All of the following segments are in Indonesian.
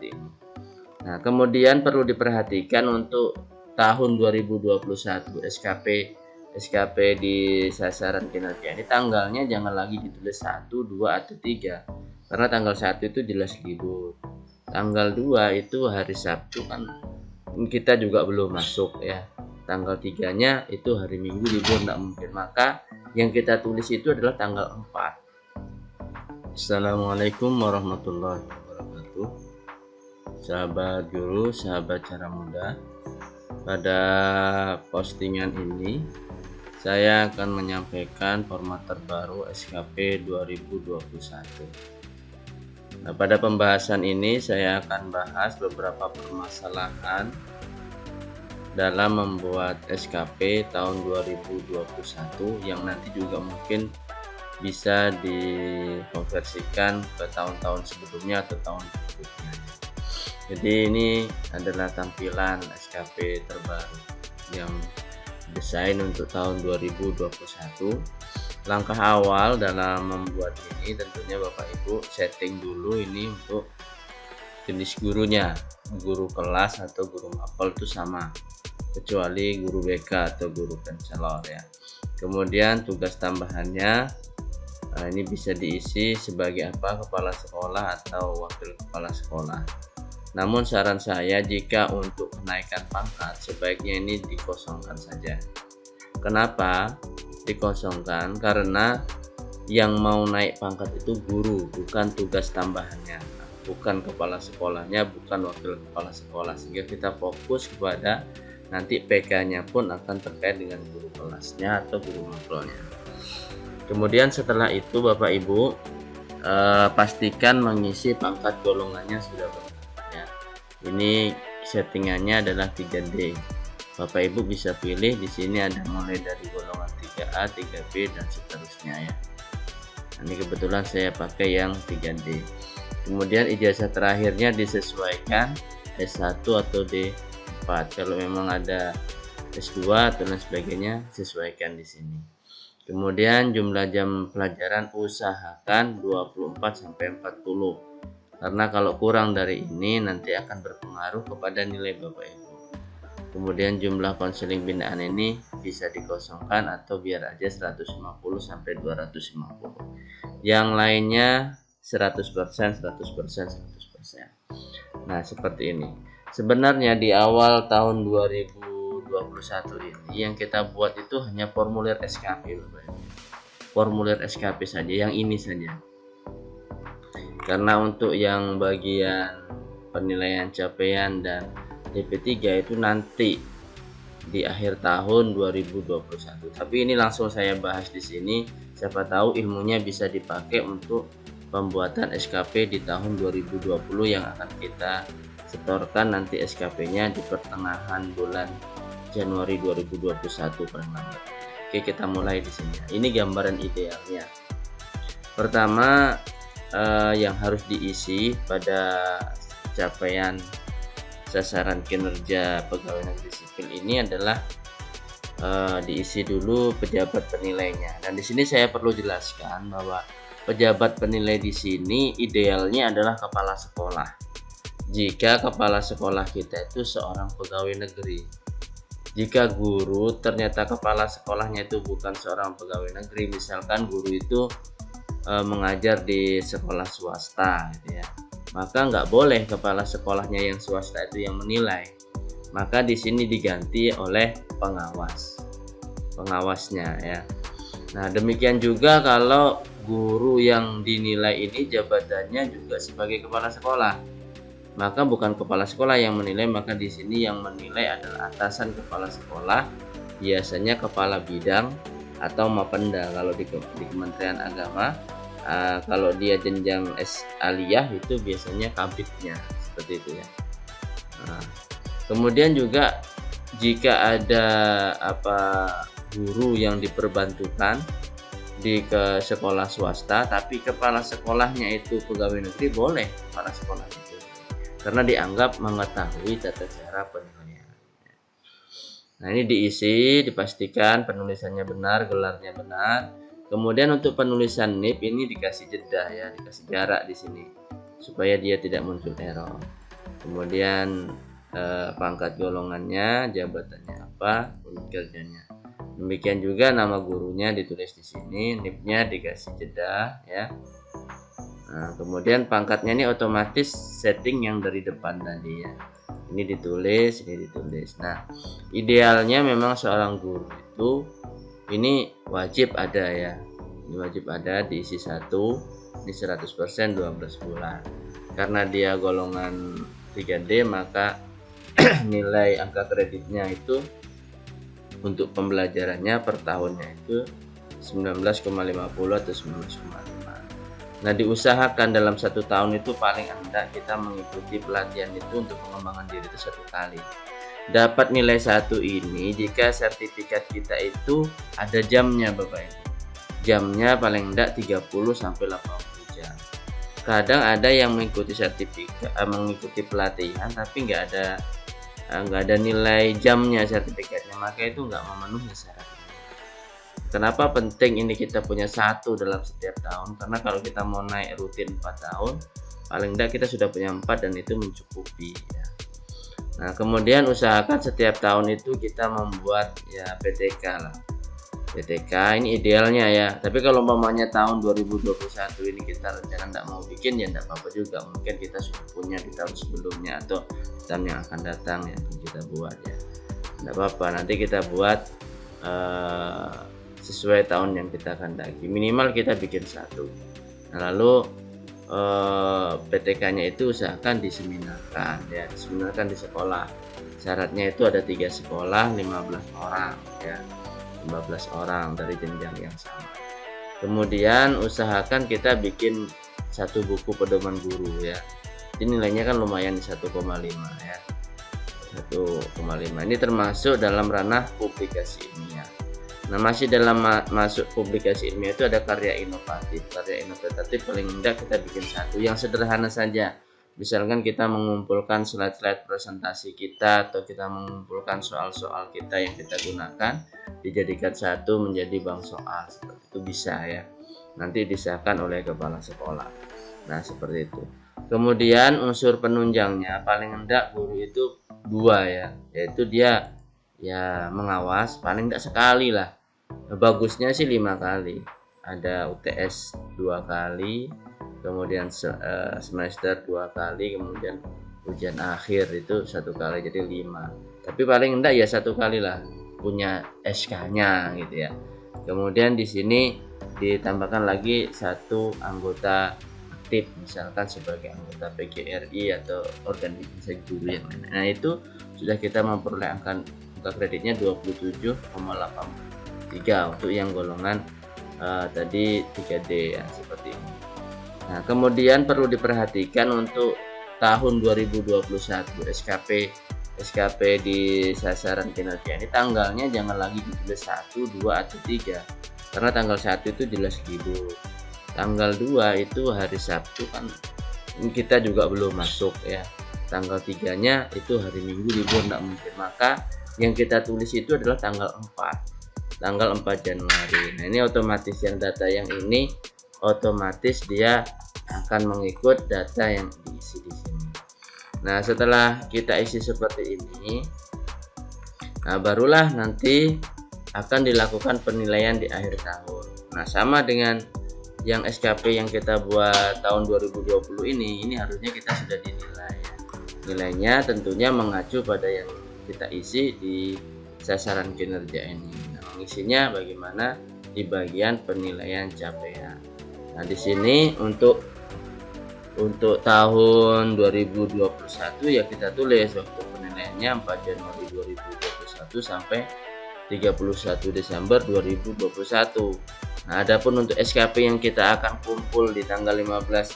seperti ini. Nah, kemudian perlu diperhatikan untuk tahun 2021 SKP di sasaran kinerja ini tanggalnya jangan lagi ditulis 1, 2 atau 3. Karena tanggal 1 itu jelas libur. Tanggal 2 itu hari Sabtu kan kita juga belum masuk ya. Tanggal 3-nya itu hari Minggu libur, tidak mungkin. Maka yang kita tulis itu adalah tanggal 4. Assalamualaikum warahmatullahi wabarakatuh. Sahabat guru, sahabat cara muda. Pada postingan ini saya akan menyampaikan format terbaru SKP 2021. Nah, pada pembahasan ini saya akan bahas beberapa permasalahan dalam membuat SKP tahun 2021 yang nanti juga mungkin bisa dikonversikan ke tahun-tahun sebelumnya atau tahun berikutnya. Jadi ini adalah tampilan SKP terbaru yang desain untuk tahun 2021. Langkah awal dalam membuat ini tentunya Bapak Ibu setting dulu ini untuk jenis gurunya, guru kelas atau guru mapel itu sama, kecuali guru BK atau guru pencelor ya. Kemudian tugas tambahannya ini bisa diisi sebagai apa, kepala sekolah atau wakil kepala sekolah. Namun saran saya jika untuk kenaikan pangkat sebaiknya ini dikosongkan saja. Kenapa dikosongkan? Karena yang mau naik pangkat itu guru, bukan tugas tambahannya, bukan kepala sekolahnya, bukan wakil kepala sekolah, sehingga kita fokus kepada nanti PK-nya pun akan terkait dengan guru kelasnya atau guru mapelnya. Kemudian setelah itu Bapak Ibu pastikan mengisi pangkat golongannya sudah benar ya. Ini settingannya adalah 3D. Bapak Ibu bisa pilih di sini ada mulai dari golongan 3A, 3B dan seterusnya ya. Ini kebetulan saya pakai yang 3D. Kemudian ijazah terakhirnya disesuaikan S1 atau D4. Kalau memang ada S2 atau lain sebagainya sesuaikan di sini. Kemudian jumlah jam pelajaran usahakan 24 sampai 40. Karena kalau kurang dari ini nanti akan berpengaruh kepada nilai Bapak Ibu. Kemudian jumlah konseling binaan ini bisa dikosongkan atau biar aja 150 sampai 250. Yang lainnya 100%, 100%, 100%. Nah, seperti ini. Sebenarnya di awal tahun 2021 ini yang kita buat itu hanya formulir SKP, Bapak Ibu. Formulir SKP saja, yang ini saja. Karena untuk yang bagian penilaian capaian dan DP3 itu nanti di akhir tahun 2021. Tapi ini langsung saya bahas di sini. Siapa tahu ilmunya bisa dipakai untuk pembuatan SKP di tahun 2020 yang akan kita setorkan nanti SKP-nya di pertengahan bulan Januari 2021 paling lambat. Oke, kita mulai di sini. Ini gambaran idealnya. Pertama yang harus diisi pada capaian sasaran kinerja pegawai negeri sipil ini adalah diisi dulu pejabat penilainya. Dan di sini saya perlu jelaskan bahwa pejabat penilai di sini idealnya adalah kepala sekolah. Jika kepala sekolah kita itu seorang pegawai negeri. Jika guru ternyata kepala sekolahnya itu bukan seorang pegawai negeri, misalkan guru itu mengajar di sekolah swasta gitu ya, maka nggak boleh kepala sekolahnya yang swasta itu yang menilai. Maka di sini diganti oleh pengawasnya ya. Nah, demikian juga kalau guru yang dinilai ini jabatannya juga sebagai kepala sekolah, maka bukan kepala sekolah yang menilai, maka di sini yang menilai adalah atasan kepala sekolah, biasanya kepala bidang atau Mapenda kalau di Kementerian Agama. Kalau dia jenjang S aliyah itu biasanya kabitnya, seperti itu ya. Nah, kemudian juga jika ada guru yang diperbantukan di ke sekolah swasta tapi kepala sekolahnya itu pegawai negeri, boleh kepala sekolah itu karena dianggap mengetahui tata cara penilaian. Nah, ini diisi, dipastikan penulisannya benar, gelarnya benar. Kemudian untuk penulisan NIP ini dikasih jeda ya, dikasih jarak di sini supaya dia tidak muncul error. kemudian pangkat golongannya, jabatannya apa, unit kerjanya. Demikian juga nama gurunya ditulis di sini, NIP-nya dikasih jeda ya. Nah, kemudian pangkatnya ini otomatis setting yang dari depan tadi ya. Ini ditulis, ini ditulis. Nah, idealnya memang seorang guru itu ini wajib ada ya. Ini wajib ada diisi 1, ini 100% 12 bulan. Karena dia golongan 3D, maka nilai angka kreditnya itu untuk pembelajarannya per tahunnya itu 19,50 atau 19,5. Nah, diusahakan dalam 1 tahun itu paling enggak kita mengikuti pelatihan itu untuk pengembangan diri itu 1 kali. Dapat nilai 1 ini jika sertifikat kita itu ada jamnya Bapak Ibu. Jamnya paling enggak 30 sampai 80 jam. Kadang ada yang mengikuti mengikuti pelatihan tapi nggak ada nilai jamnya sertifikatnya, maka itu nggak memenuhi syarat. Kenapa penting ini kita punya 1 dalam setiap tahun? Karena kalau kita mau naik rutin 4 tahun, paling tidak kita sudah punya 4 dan itu mencukupi ya. Nah, kemudian usahakan setiap tahun itu kita membuat ya PTK lah. PTK ini idealnya ya. Tapi kalau umpamanya tahun 2021 ini kita rencana tidak mau bikin ya tidak apa-apa juga. Mungkin kita sudah punya di tahun sebelumnya atau tahun yang akan datang ya kita buat ya. Tidak apa-apa, nanti kita buat sesuai tahun yang kita kehendaki. Minimal kita bikin 1. Nah, lalu PTK-nya itu usahakan diseminarkan ya, diseminarkan di sekolah. Syaratnya itu ada 3 sekolah, 15 orang ya. 15 orang dari jenjang yang sama. Kemudian usahakan kita bikin 1 buku pedoman guru ya. Ini nilainya kan lumayan 1,5 ya. 1,5 ini termasuk dalam ranah publikasi ilmiah. Nah, masih dalam masuk publikasi ilmiah itu ada karya inovatif. Karya inovatif paling tidak kita bikin 1 yang sederhana saja. Misalkan kita mengumpulkan slide-slide presentasi kita atau kita mengumpulkan soal-soal kita yang kita gunakan, dijadikan 1 menjadi bank soal, seperti itu bisa ya. Nanti disahkan oleh kepala sekolah. Nah, seperti itu. Kemudian unsur penunjangnya paling enggak guru itu 2 ya, yaitu dia ya mengawas paling enggak sekali lah. Bagusnya sih 5 kali. Ada UTS 2 kali, kemudian semester 2 kali, kemudian ujian akhir itu 1 kali, jadi 5. Tapi paling enggak ya 1 kali lah punya SK-nya gitu ya. Kemudian di sini ditambahkan lagi 1 anggota aktif, misalkan sebagai anggota PGRI atau organisasi guru yang lain. Nah, itu sudah kita memperoleh angka kreditnya 27,83 untuk yang golongan tadi 3D ya, seperti ini. Nah, kemudian perlu diperhatikan untuk tahun 2021 SKP di sasaran kinerja ini tanggalnya jangan lagi ditulis 1, 2 atau 3. Karena tanggal 1 itu jelas libur. Tanggal 2 itu hari Sabtu kan kita juga belum masuk ya. Tanggal 3-nya itu hari Minggu libur, tidak mungkin. Maka yang kita tulis itu adalah tanggal 4. Tanggal 4 Januari. Nah, ini otomatis yang data yang ini otomatis dia akan mengikut data yang diisi di sini. Nah, setelah kita isi seperti ini, nah barulah nanti akan dilakukan penilaian di akhir tahun. Nah, sama dengan yang SKP yang kita buat tahun 2020 ini harusnya kita sudah dinilai ya. Nilainya tentunya mengacu pada yang kita isi di sasaran kinerja ini. Nah, mengisinya bagaimana di bagian penilaian capaian. Nah, di sini untuk tahun 2021 ya kita tulis waktu penilaiannya 4 Januari 2021 sampai 31 Desember 2021. Nah, adapun untuk SKP yang kita akan kumpul di tanggal 15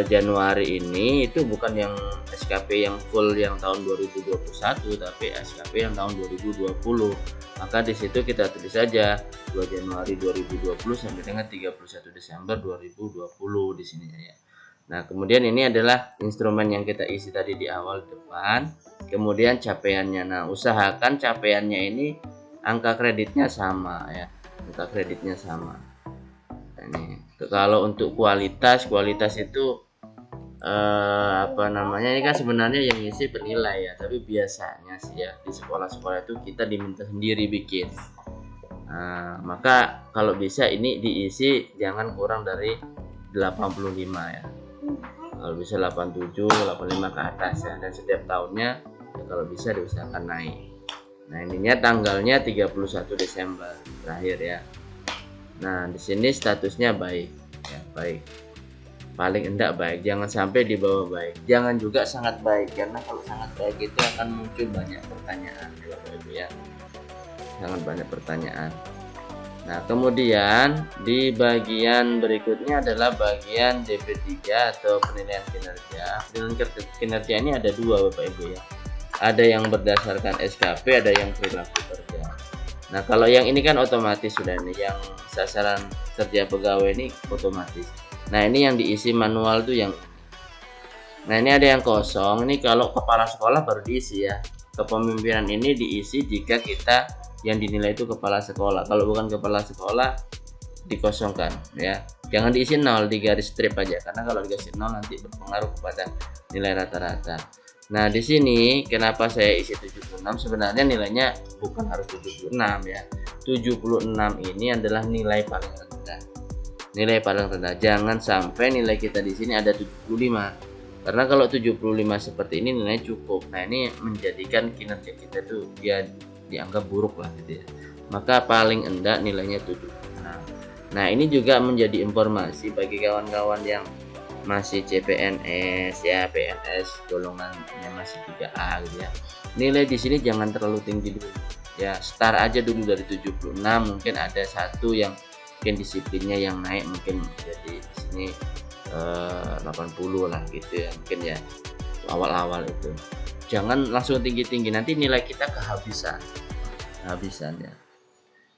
Januari ini itu bukan yang SKP yang full yang tahun 2021, tapi SKP yang tahun 2020. Maka di situ kita tulis saja 2 Januari 2020 sampai dengan 31 Desember 2020 di sini ya. Nah, kemudian ini adalah instrumen yang kita isi tadi di awal depan. Kemudian capaiannya. Nah, usahakan capaiannya ini angka kreditnya sama ya. Angka kreditnya sama. Nah, ini. Kalau untuk kualitas itu apa namanya, ini kan sebenarnya yang ngisi penilai ya, tapi biasanya sih ya di sekolah-sekolah itu kita diminta sendiri bikin. Nah, maka kalau bisa ini diisi jangan kurang dari 85 ya. Kalau bisa 87, 85 ke atas ya, dan setiap tahunnya ya kalau bisa diusahakan naik. Nah, ininya tanggalnya 31 Desember terakhir ya. Nah, di sini statusnya baik ya, baik. Paling enggak baik, jangan sampai di bawah baik. Jangan juga sangat baik, karena kalau sangat baik itu akan muncul banyak pertanyaan ya Bapak Ibu ya. Sangat banyak pertanyaan. Nah, kemudian di bagian berikutnya adalah bagian DP3 atau penilaian kinerja. Penilaian kinerja ini ada dua Bapak Ibu ya. Ada yang berdasarkan SKP, ada yang perilaku kerja. Nah, kalau yang ini kan otomatis sudah nih, yang sasaran kerja pegawai ini otomatis. Nah, ini yang diisi manual tuh yang ini. Nah, ini ada yang kosong. Ini kalau kepala sekolah baru diisi ya. Kepemimpinan ini diisi jika kita yang dinilai itu kepala sekolah. Kalau bukan kepala sekolah dikosongkan ya. Jangan diisi 0, di garis strip aja, karena kalau dikasih 0 nanti berpengaruh kepada nilai rata-rata. Nah, di sini kenapa saya isi 76? Sebenarnya nilainya bukan harus 76 ya. 76 ini adalah nilai paling rendah. Nilai paling rendah. Jangan sampai nilai kita di sini ada 75. Karena kalau 75 seperti ini nilainya cukup. Nah, ini menjadikan kinerja kita tuh dia dianggap buruk lah gitu ya. Maka paling enggak nilainya 76. Nah, ini juga menjadi informasi bagi kawan-kawan yang masih CPNS ya, PNS golongannya masih 3A gitu ya. Nilai di sini jangan terlalu tinggi dulu. Ya, start aja dulu dari 76, mungkin ada satu yang mungkin disiplinnya yang naik, mungkin jadi di sini 80 lah gitu ya, mungkin ya awal-awal itu. Jangan langsung tinggi-tinggi, nanti nilai kita kehabisan ya.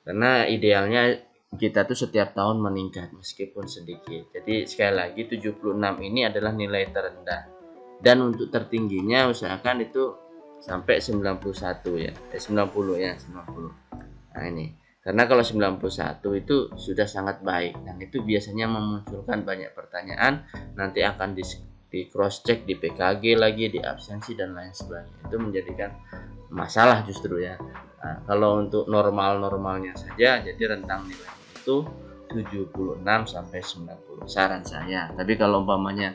Karena idealnya kita tuh setiap tahun meningkat meskipun sedikit. Jadi sekali lagi 76 ini adalah nilai terendah. Dan untuk tertingginya usahakan itu sampai 91 ya. 90 ya, 90. Nah, ini. Karena kalau 91 itu sudah sangat baik, dan itu biasanya memunculkan banyak pertanyaan, nanti akan di cross check di PKG lagi, di absensi dan lain sebagainya. Itu menjadikan masalah justru ya. Nah, kalau untuk normal-normalnya saja, jadi rentang nilai itu 76 sampai 90 saran saya. Tapi kalau umpamanya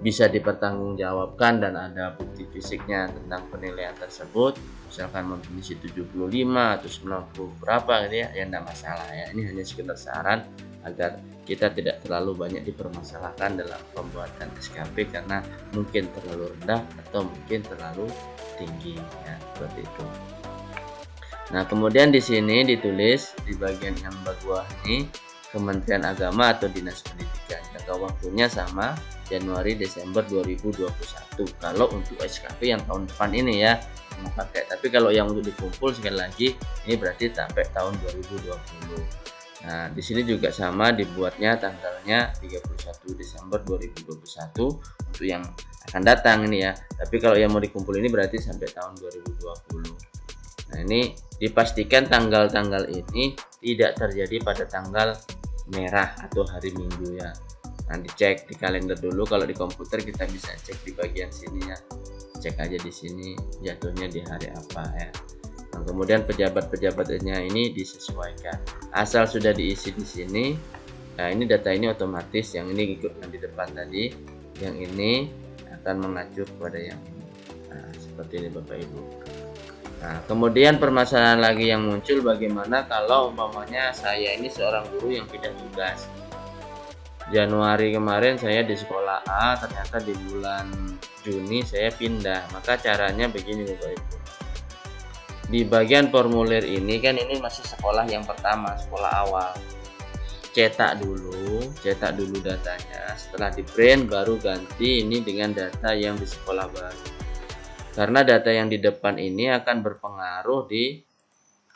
bisa dipertanggungjawabkan dan ada bukti fisiknya tentang penilaian tersebut, misalkan mengisi 75 atau 90 berapa gitu ya, ya enggak masalah ya. Ini hanya sekedar saran agar kita tidak terlalu banyak dipermasalahkan dalam pembuatan SKP karena mungkin terlalu rendah atau mungkin terlalu tinggi ya, seperti itu. Nah, kemudian di sini ditulis di bagian yang bawah ini Kementerian Agama atau Dinas Pendidikan. Jangka waktunya sama Januari Desember 2021. Kalau untuk SKP yang tahun depan ini ya mau pakai. Tapi kalau yang untuk dikumpul sekali lagi ini berarti sampai tahun 2020. Nah, di sini juga sama dibuatnya tanggalnya 31 Desember 2021 untuk yang akan datang ini ya. Tapi kalau yang mau dikumpul ini berarti sampai tahun 2020. Nah, ini dipastikan tanggal-tanggal ini tidak terjadi pada tanggal merah atau hari Minggu ya. Nah, dicek di kalender dulu. Kalau di komputer kita bisa cek di bagian sini ya. Cek aja di sini jatuhnya di hari apa ya. Nah, kemudian pejabat-pejabatnya ini disesuaikan. Asal sudah diisi di sini. Nah, ini data ini otomatis. Yang ini ikut di depan tadi. Yang ini akan mengacu kepada yang ini. Nah, seperti ini Bapak Ibu. Nah, kemudian permasalahan lagi yang muncul, bagaimana kalau umpamanya saya ini seorang guru yang pindah tugas. Januari kemarin saya di sekolah A, ternyata di bulan Juni saya pindah. Maka caranya begini Bapak Ibu. Di bagian formulir ini kan ini masih sekolah yang pertama, sekolah awal. Cetak dulu datanya. Setelah di print baru ganti ini dengan data yang di sekolah baru. Karena data yang di depan ini akan berpengaruh di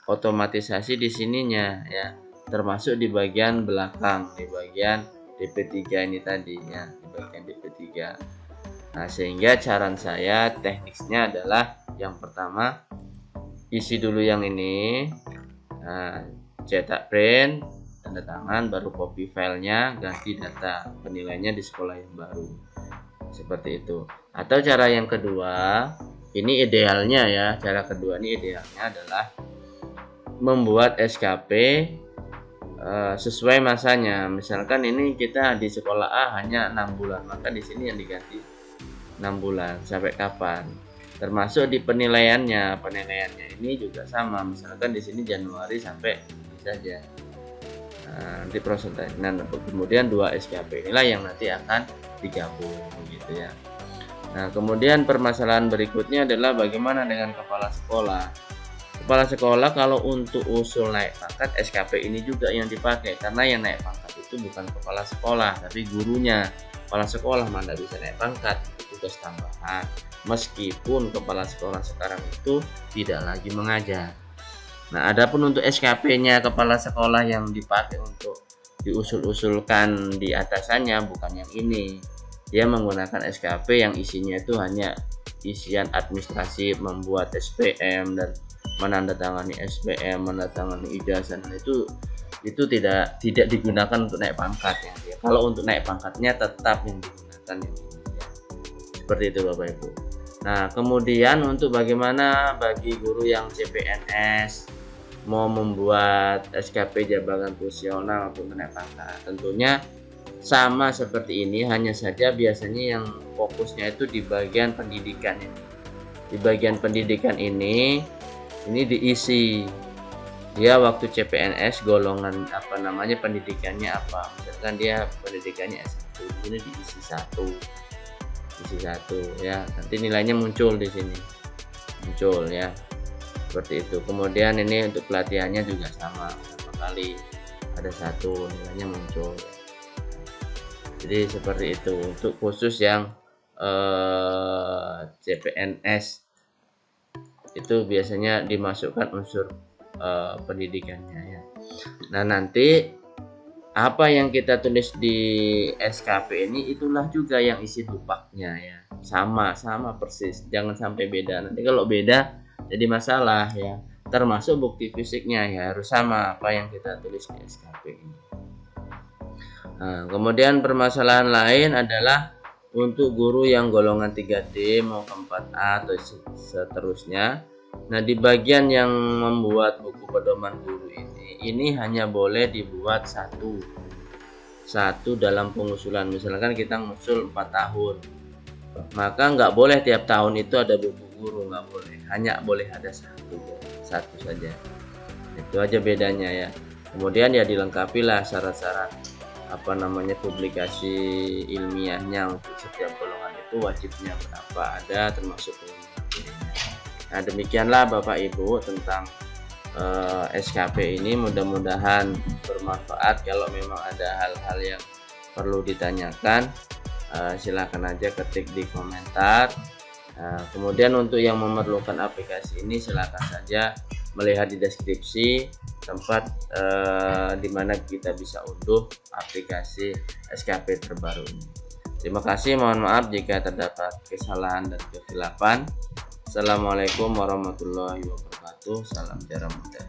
otomatisasi di sininya ya, termasuk di bagian belakang, di bagian DP3 ini tadi ya, di bagian DP3. Nah, sehingga saran saya teknisnya adalah yang pertama isi dulu yang ini, nah, cetak print, tanda tangan, baru copy filenya, ganti data penilaiannya di sekolah yang baru. seperti itu. Atau cara yang kedua, ini idealnya ya, cara kedua ini idealnya adalah membuat SKP sesuai masanya. Misalkan ini kita di sekolah A hanya 6 bulan, maka di sini yang diganti 6 bulan sampai kapan. Termasuk di penilaiannya ini juga sama. Misalkan di sini Januari sampai ini saja. Nanti prosentase. Nah, kemudian 2 SKP inilah yang nanti akan digabung gitu ya. Nah, kemudian permasalahan berikutnya adalah bagaimana dengan kepala sekolah. Kepala sekolah kalau untuk usul naik pangkat, SKP ini juga yang dipakai, karena yang naik pangkat itu bukan kepala sekolah tapi gurunya. Kepala sekolah mana bisa naik pangkat, tugas tambahan, meskipun kepala sekolah sekarang itu tidak lagi mengajar. Nah, adapun untuk SKP-nya kepala sekolah yang dipakai untuk diusul-usulkan di atasannya bukan yang ini. Dia menggunakan SKP yang isinya itu hanya isian administrasi, membuat SPM dan menandatangani SPM, menandatangani ijazah. Itu tidak digunakan untuk naik pangkat ya. Kalau untuk naik pangkatnya tetap yang digunakan yang ini ya. Seperti itu Bapak Ibu. Nah, kemudian untuk bagaimana bagi guru yang CPNS mau membuat SKP jabatan fungsional untuk naik pangkat, tentunya sama seperti ini, hanya saja biasanya yang fokusnya itu di bagian pendidikan ini. Di bagian pendidikan ini diisi dia waktu CPNS golongan pendidikannya apa. Misalkan dia pendidikannya S1, ini diisi satu ya. Nanti nilainya muncul di sini, ya. Seperti itu. Kemudian ini untuk pelatihannya juga sama kali ada satu, nilainya muncul. Jadi seperti itu untuk khusus yang CPNS itu biasanya dimasukkan unsur pendidikannya ya. Nah, nanti apa yang kita tulis di SKP ini itulah juga yang isi dupaknya ya. Sama persis, jangan sampai beda. Nanti kalau beda jadi masalah ya. Termasuk bukti fisiknya ya harus sama apa yang kita tulis di SKP ini. Nah, kemudian permasalahan lain adalah untuk guru yang golongan 3D mau ke 4A atau seterusnya. Nah, di bagian yang membuat buku pedoman guru ini hanya boleh dibuat satu dalam pengusulan. Misalkan kita ngusul 4 tahun, maka nggak boleh tiap tahun itu ada buku guru, nggak boleh. Hanya boleh ada satu saja. Itu aja bedanya ya. Kemudian ya dilengkapilah syarat-syarat publikasi ilmiahnya untuk setiap golongan itu wajibnya berapa ada, termasuk ilmiah. Nah, demikianlah Bapak Ibu tentang SKP ini. Mudah-mudahan bermanfaat. Kalau memang ada hal-hal yang perlu ditanyakan, silakan aja ketik di komentar. Kemudian untuk yang memerlukan aplikasi ini silakan saja melihat di deskripsi tempat di mana kita bisa unduh aplikasi SKP terbaru ini. Terima kasih, mohon maaf jika terdapat kesalahan dan kekeliruan. Assalamualaikum warahmatullahi wabarakatuh. Salam jarak muda.